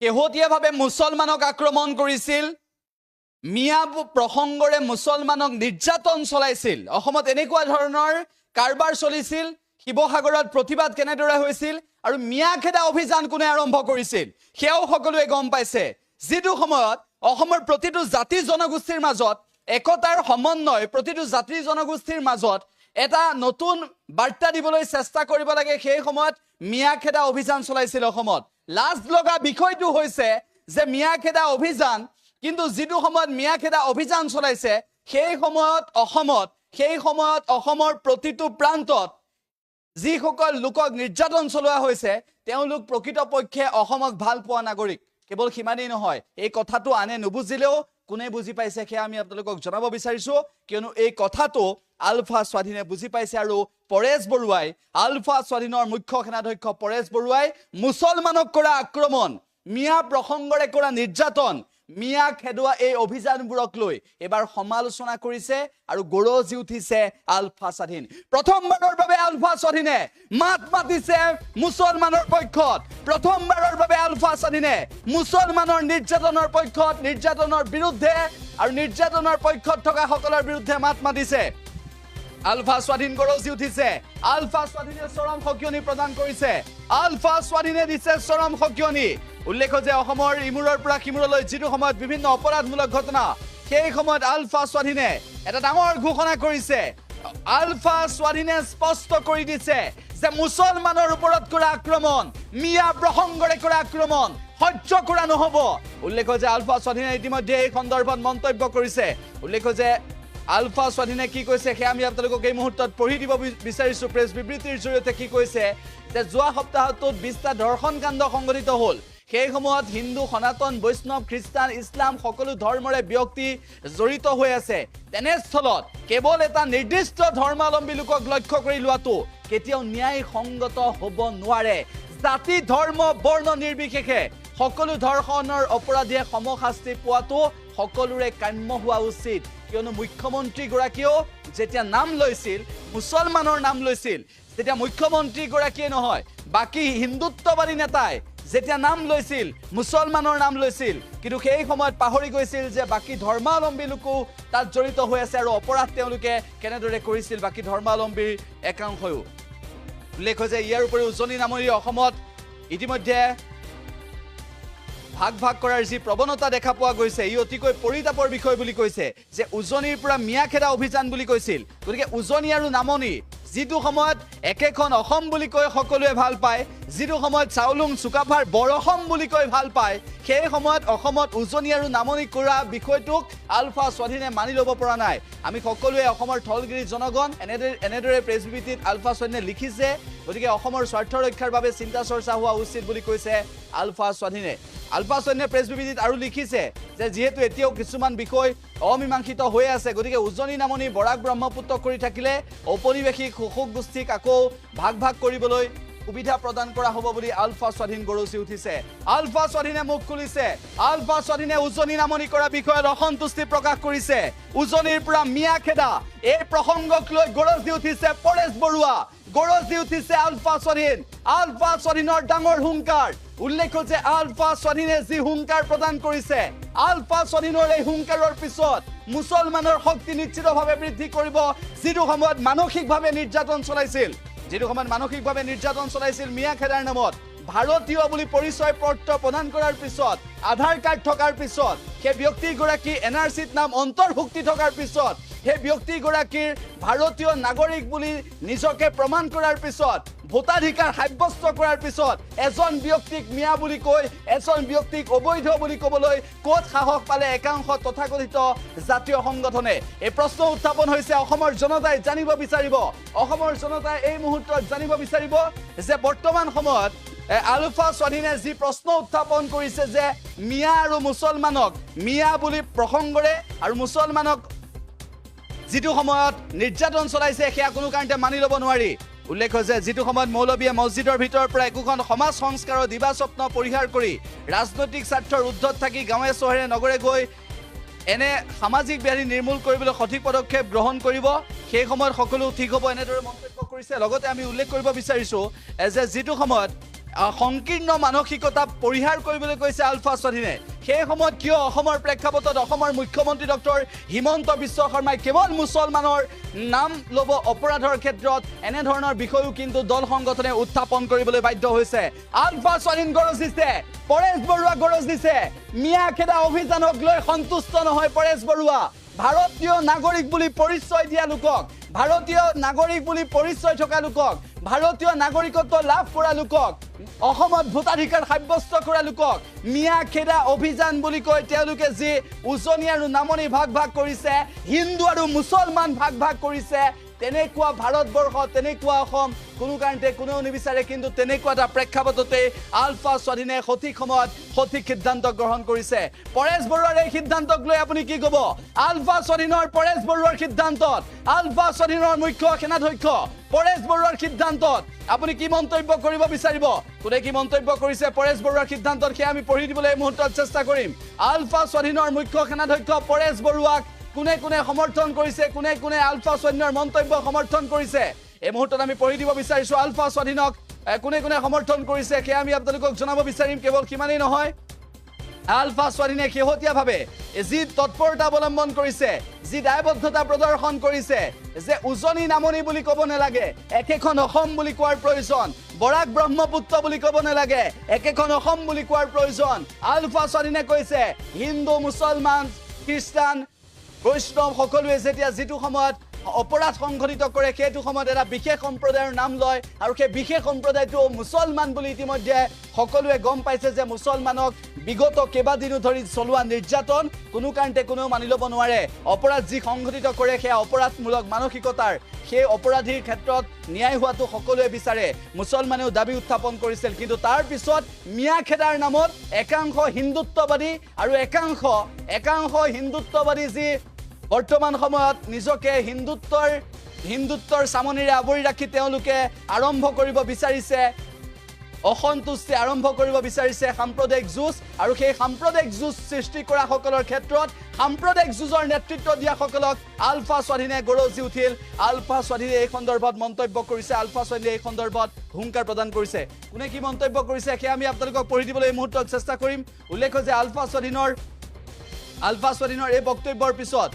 শেহতীয়াভাৱে মুছলমানক আক্ৰমণ কৰিছিল মিয়া প্ৰসংগৰে মুছলমানক নিৰ্যাতন চলাইছিল অসমত এনেকুৱা ধৰণৰ কাৰবাৰ চলিছিল শিৱসাগৰত প্ৰতিবাদ কেনেদৰে হৈছিল আৰু মিয়াখেদা অভিযান কোনে আৰম্ভ কৰিছিল সেও সকলোৱে গম পাইছে যিটো সময়ত অসমৰ প্ৰতিটো জাতি জনগোষ্ঠীৰ মাজত একতাৰ সমন্বয় প্ৰতিটো জাতি জনগোষ্ঠীৰ মাজত এটা নতুন বাৰ্তা দিবলৈ চেষ্টা কৰিব লাগে সেই সময়ত মিয়াখেদা অভিযান চলাইছিল অসমত লাজ লগা বিষয়টো হৈছে যে মিয়াখেদা অভিযান কিন্তু যিটো সময়ত মিয়াখেদা অভিযান চলাইছে সেই সময়ত অসমৰ প্ৰতিটো প্ৰান্তত যিসকল লোকক নিৰ্যাতন চলোৱা হৈছে তেওঁলোক প্ৰকৃতপক্ষে অসমক ভাল পোৱা নাগৰিক কেৱল সিমানেই নহয় এই কথাটো আনে নুবুজিলেও কোনে বুজি পাইছে সেয়া আমি আপোনালোকক জনাব বিচাৰিছো কিয়নো এই কথাটো আলফা স্বাধীনে বুজি পাইছে আৰু পৰেশ বৰুৱাই আলফা স্বাধীনৰ মুখ্য সেনাধ্যক্ষ পৰেশ বৰুৱাই মুছলমানক কৰা আক্ৰমণ মিয়া প্ৰসংগৰে কৰা নিৰ্যাতন মিয়া খেদুৱা এই অভিযানবোৰক লৈ এবাৰ সমালোচনা কৰিছে আৰু গৰজি উঠিছে আলফা স্বাধীন প্ৰথমবাৰৰ বাবে আলফা স্বাধীনে মাত মাতিছে মুছলমানৰ পক্ষত প্ৰথমবাৰৰ বাবে আলফা স্বাধীনে মুছলমানৰ নিৰ্যাতনৰ পক্ষত নিৰ্যাতনৰ বিৰুদ্ধে আৰু নিৰ্যাতনৰ পক্ষত থকা সকলৰ বিৰুদ্ধে মাত মাতিছে আলফা স্বাধীন গৰজি উঠিছে আলফা স্বাধীনে চৰম সকিয়নি প্ৰদান কৰিছে আলফা স্বাধীনে দিছে চৰম সকিয়নি উল্লেখ যে অসমৰ ইমূৰৰ পৰা সিমূৰলৈ যিটো সময়ত বিভিন্ন অপৰাধমূলক ঘটনা সেই সময়ত আলফা স্বাধীনে এটা ডাঙৰ ঘোষণা কৰিছে আলফা স্বাধীনে স্পষ্ট কৰি দিছে যে মুছলমানৰ ওপৰত কৰা আক্ৰমণ মিয়া প্ৰসংগৰে কৰা আক্ৰমণ সহ্য কৰা নহব উল্লেখ যে আলফা স্বাধীনে ইতিমধ্যে এই সন্দৰ্ভত মন্তব্য কৰিছে উল্লেখ যে আলফা স্বাধীনে কি কৈছে সেয়া আমি আপোনালোকক এই মুহূৰ্তত পঢ়ি দিব বিচাৰিছো প্ৰেছ বিবৃতিৰ জৰিয়তে কি কৈছে যে যোৱা সপ্তাহটোত 20টা ধৰ্ষণ কাণ্ড সংঘটিত হ'ল সেই সময়ত হিন্দু সনাতন বৈষ্ণৱ খ্ৰীষ্টান ইছলাম সকলো ধৰ্মৰে ব্যক্তি জড়িত হৈ আছে তেনেস্থলত কেৱল এটা নিৰ্দিষ্ট ধৰ্মাৱলম্বী লোকক লক্ষ্য কৰি লোৱাটো কেতিয়াও ন্যায় সংগত হ'ব নোৱাৰে জাতি ধৰ্ম বৰ্ণ নিৰ্বিশেষে সকলো ধৰ্ষণৰ অপৰাধীয়ে সমশাস্তি পোৱাটো সকলোৰে কাম্য হোৱা উচিত কিয়নো মুখ্যমন্ত্ৰী গৰাকীও যেতিয়া নাম লৈছিল মুছলমানৰ নাম লৈছিল তেতিয়া মুখ্যমন্ত্ৰী গৰাকীয়ে নহয় বাকি হিন্দুত্ববাদী নেতাই যেতিয়া নাম লৈছিল মুছলমানৰ নাম লৈছিল কিন্তু সেই সময়ত পাহৰি গৈছিল যে বাকি ধৰ্মাৱলম্বী লোকো তাত জড়িত হৈ আছে আৰু অপৰাধ তেওঁলোকে কেনেদৰে কৰিছিল বাকি ধৰ্মাৱলম্বীৰ একাংশও উল্লেখ যে ইয়াৰ উপৰি উজনি নামনি অসমত ইতিমধ্যে ভাগ কৰাৰ যি প্ৰৱণতা দেখা পোৱা গৈছে ই অতিকৈ পৰিতাপৰ বিষয় বুলি কৈছে যে উজনিৰ পৰা মিয়াখেদা অভিযান বুলি কৈছিল গতিকে উজনি আৰু নামনি যিটো সময়ত একেখন অসম বুলি কৈ সকলোৱে ভাল পায় যিটো সময়ত চাউলুং চুকাফাৰ বৰঅসম বুলি কৈ ভাল পায় সেই সময়ত অসমত উজনি আৰু নামনি কৰা বিষয়টোক আলফা স্বাধীনে মানি ল'ব পৰা নাই আমি সকলোৱে অসমৰ থলগিৰি জনগণ এনেদৰে প্ৰেছ বিবৃতিত আলফা স্বাধীনে লিখিছে গতিকে অসমৰ স্বাৰ্থ ৰক্ষাৰ বাবে চিন্তা চৰ্চা হোৱা উচিত বুলি কৈছে আলফা স্বাধীনে আলফা স্বাধীনে প্ৰেছ বিবৃতিত আৰু লিখিছে যে যিহেতু এতিয়াও কিছুমান বিষয় অমীমাংসিত হৈ আছে গতিকে উজনি নামনি বৰাক ব্ৰহ্মপুত্ৰ কৰি থাকিলে ঔপনিৱেশিক শোষক গোষ্ঠীক আকৌ ভাগ কৰিবলৈ সুবিধা প্ৰদান কৰা হ'ব বুলি আলফা স্বাধীন গৰজি উঠিছে আলফা স্বাধীনে মুখ খুলিছে আলফা স্বাধীনে উজনি নামনি কৰা বিষয়ত অসন্তুষ্টি প্ৰকাশ কৰিছে উজনিৰ পৰা মিয়াখেদা এই প্ৰসংগক লৈ গৰজি উঠিছে পৰেশ বৰুৱা গৰজি উঠিছে আলফা স্বাধীনৰ ডাঙৰ হুংকাৰ উল্লেখ যে আলফা স্বাধীনে যি হুংকাৰ প্ৰদান কৰিছে আলফা স্বাধীনৰ এই হুংকাৰৰ পিছত মুছলমানৰ শক্তি নিশ্চিতভাৱে বৃদ্ধি কৰিব যিটো সময়ত মানসিকভাৱে নিৰ্যাতন চলাইছিল মিয়াখেদাৰ নামত ভাৰতীয় বুলি পৰিচয় পত্ৰ প্ৰদান কৰাৰ পিছত আধাৰ কাৰ্ড থকাৰ পিছত সেই ব্যক্তিগৰাকী এনআৰচিত নাম অন্তৰ্ভুক্তি থকাৰ পিছত সেই ব্যক্তিগৰাকীৰ ভাৰতীয় নাগৰিক বুলি নিজকে প্ৰমাণ কৰাৰ পিছত ভোটাধিকাৰ সাব্যস্ত কৰাৰ পিছত এজন ব্যক্তিক মিয়া বুলি কৈ এজন ব্যক্তিক অবৈধ বুলি ক'বলৈ ক'ত সাহস পালে একাংশ তথাকথিত জাতীয় সংগঠনে এই প্ৰশ্ন উত্থাপন হৈছে অসমৰ জনতাই জানিব বিচাৰিব অসমৰ জনতাই এই মুহূৰ্তত জানিব বিচাৰিব যে বৰ্তমান সময়ত আলফা স্বাধীনে যি প্ৰশ্ন উত্থাপন কৰিছে যে মিয়া আৰু মুছলমানক মিয়া বুলি প্ৰসংগৰে আৰু মুছলমানক যিটো সময়ত নিৰ্যাতন চলাইছে সেয়া কোনো কাৰণতে মানি ল'ব নোৱাৰি উল্লেখ যে যিটো সময়ত মৌলবীয়ে মছজিদৰ ভিতৰৰ পৰা একোখন সমাজ সংস্কাৰৰ দিবা স্বপ্ন পৰিহাৰ কৰি ৰাজনৈতিক স্বাৰ্থৰ ঊৰ্ধত থাকি গাঁৱে চহৰে নগৰে গৈ এনে সামাজিক ব্যাধি নিৰ্মূল কৰিবলৈ সঠিক পদক্ষেপ গ্ৰহণ কৰিব সেই সময়ত সকলো ঠিক হ'ব এনেদৰে মন্তব্য কৰিছে লগতে আমি উল্লেখ কৰিব বিচাৰিছো যে যিটো সময়ত সংকীৰ্ণ মানসিকতা পৰিহাৰ কৰিবলৈ কৈছে আলফা স্বাধীনে সেই সময়ত কিয় অসমৰ প্ৰেক্ষাপটত অসমৰ মুখ্যমন্ত্ৰী ডক্টৰ হিমন্ত বিশ্ব শৰ্মাই কেৱল মুছলমানৰ নাম ল'ব অপৰাধৰ ক্ষেত্ৰত এনে ধৰণৰ বিষয়ও কিন্তু দল সংগঠনে উত্থাপন কৰিবলৈ বাধ্য হৈছে আলফা স্বাধীন গৰজ দিছে পৰেশ বৰুৱা গৰজ দিছে মিয়াখেদা অভিযানক লৈ সন্তুষ্ট নহয় পৰেশ বৰুৱা ভাৰতীয় নাগৰিক বুলি পৰিচয় দিয়া লোকক ভাৰতীয় নাগৰিক বুলি পৰিচয় থকা লোকক ভাৰতীয় নাগৰিকত্ব লাভ কৰা লোকক অসমত ভোটাধিকাৰ সাব্যস্ত কৰা লোকক মিয়াখেদা অভিযান বুলি কৈ তেওঁলোকে যি উজনি আৰু নামনি ভাগ ভাগ কৰিছে হিন্দু আৰু মুছলমান ভাগ ভাগ কৰিছে তেনেকুৱা ভাৰতবৰ্ষ তেনেকুৱা অসম কোনো কাৰণতে কোনেও নিবিচাৰে কিন্তু তেনেকুৱা এটা প্ৰেক্ষাপটতে আলফা স্বাধীনে সঠিক সময়ত সঠিক সিদ্ধান্ত গ্ৰহণ কৰিছে পৰেশ বৰুৱাৰ এই সিদ্ধান্তক লৈ আপুনি কি ক'ব আলফা স্বাধীনৰ পৰেশ বৰুৱাৰ সিদ্ধান্তত আলফা স্বাধীনৰ মুখ্য সেনাধ্যক্ষ পৰেশ বৰুৱাৰ সিদ্ধান্তত আপুনি কি মন্তব্য কৰিব বিচাৰিব কোনে কি মন্তব্য কৰিছে পৰেশ বৰুৱাৰ সিদ্ধান্তত সেই আমি পঢ়ি দিবলৈ এই মুহূৰ্তত চেষ্টা কৰিম আলফা স্বাধীনৰ মুখ্য সেনাধ্যক্ষ পৰেশ বৰুৱাক কোনে কোনে সমৰ্থন কৰিছে কোনে কোনে আলফা স্বাধীনৰ মন্তব্য সমৰ্থন কৰিছে এই মুহূৰ্তত আমি পঢ়ি দিব বিচাৰিছো আলফা স্বাধীনক কোনে কোনে সমৰ্থন কৰিছে সেই আমি আপোনালোকক জনাব বিচাৰিম কেৱল কিমানেই নহয় আলফা স্বাধীনে শেহতীয়াভাৱে যি তৎপৰতা অৱলম্বন কৰিছে যি দায়বদ্ধতা প্ৰদৰ্শন কৰিছে যে উজনি নামনি বুলি ক'ব নালাগে একেখন অসম বুলি কোৱাৰ প্ৰয়োজন বৰাক ব্ৰহ্মপুত্ৰ বুলি ক'ব নালাগে একেখন অসম বুলি কোৱাৰ প্ৰয়োজন আলফা স্বাধীনে কৈছে হিন্দু মুছলমান খ্ৰীষ্টান বৈষ্ণৱ সকলোৱে যেতিয়া যিটো সময়ত অপৰাধ সংঘটিত কৰে সেইটো সময়ত এটা বিশেষ সম্প্ৰদায়ৰ নাম লয় আৰু সেই বিশেষ সম্প্ৰদায়টো মুছলমান বুলি ইতিমধ্যে সকলোৱে গম পাইছে যে মুছলমানক বিগত কেইবাদিনো ধৰি চলোৱা নিৰ্যাতন কোনো কাৰণতে কোনেও মানি ল'ব নোৱাৰে অপৰাধ যি সংঘটিত কৰে সেয়া অপৰাধমূলক মানসিকতাৰ সেই অপৰাধীৰ ক্ষেত্ৰত ন্যায় হোৱাটো সকলোৱে বিচাৰে মুছলমানেও দাবী উত্থাপন কৰিছিল কিন্তু তাৰ পিছত মিয়াখেদাৰ নামত একাংশ হিন্দুত্ববাদী আৰু একাংশ হিন্দুত্ববাদী যি বৰ্তমান সময়ত নিজকে হিন্দুত্বৰ চামনিৰে আৱৰি ৰাখি তেওঁলোকে আৰম্ভ কৰিব বিচাৰিছে অসন্তুষ্টি আৰম্ভ কৰিব বিচাৰিছে সাম্প্ৰদায়িক যুঁজ আৰু সেই সাম্প্ৰদায়িক যুঁজ সৃষ্টি কৰা সকলৰ ক্ষেত্ৰত সাম্প্ৰদায়িক যুঁজৰ নেতৃত্ব দিয়া সকলক আলফা স্বাধীনে গৰজি উঠিল আলফা স্বাধীনে এই সন্দৰ্ভত মন্তব্য কৰিছে আলফা স্বাধীনে এই সন্দৰ্ভত হুংকাৰ প্ৰদান কৰিছে কোনে কি মন্তব্য কৰিছে সেই আমি আপোনালোকক পঢ়ি দিবলৈ এই মুহূৰ্তত চেষ্টা কৰিম উল্লেখ যে আলফা স্বাধীনৰ এই বক্তব্যৰ পিছত